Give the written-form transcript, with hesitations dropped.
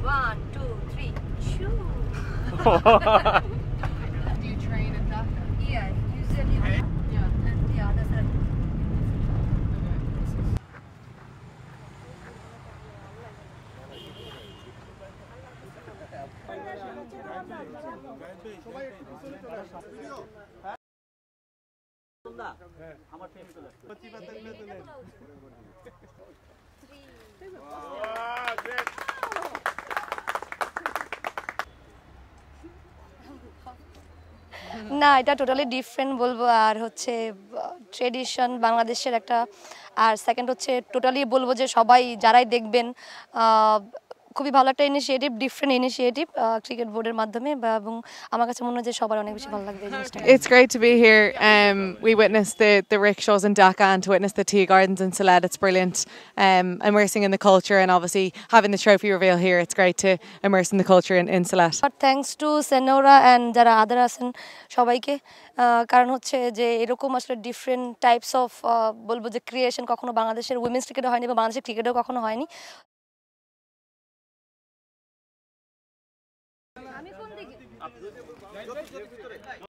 1, 2, 3, choo. Do you train in Dhaka? Yeah, usually. Yeah. And the other side. না এটা totally different বলবো আর হচ্ছে tradition বাংলাদেশের একটা আর সেকেন্ড হচ্ছে টোটালি বলবো যে সবাই যারাই দেখবেন খুবই ভালো একটা ইনিশিয়েটিভ ডিফারেন্ট ইনিশিয়েটিভ ক্রিকেট বোর্ডের মাধ্যমে এবং আমার কাছে মনে হয় যে সবার অনেক বেশি ভালো লাগবে এই জিনিসটা It's great to be here. We witnessed the rickshaws in Dhaka and to witness the tea gardens in Sylhet. It's brilliant. Immersing in the culture and obviously having the trophy reveal here. It's great to immerse in the culture in Sylhet. But thanks to Senora and যারা আদার আছেন সবাইকে কারণ হচ্ছে যে এরকম আসলে different types of বলবো যে ক্রিয়েশন কখনো বাংলাদেশের উইমেন্স ক্রিকেটে হয়নি বা বাংলাদেশের ক্রিকেটেও কখনো হয়নি আমি কোন দিকে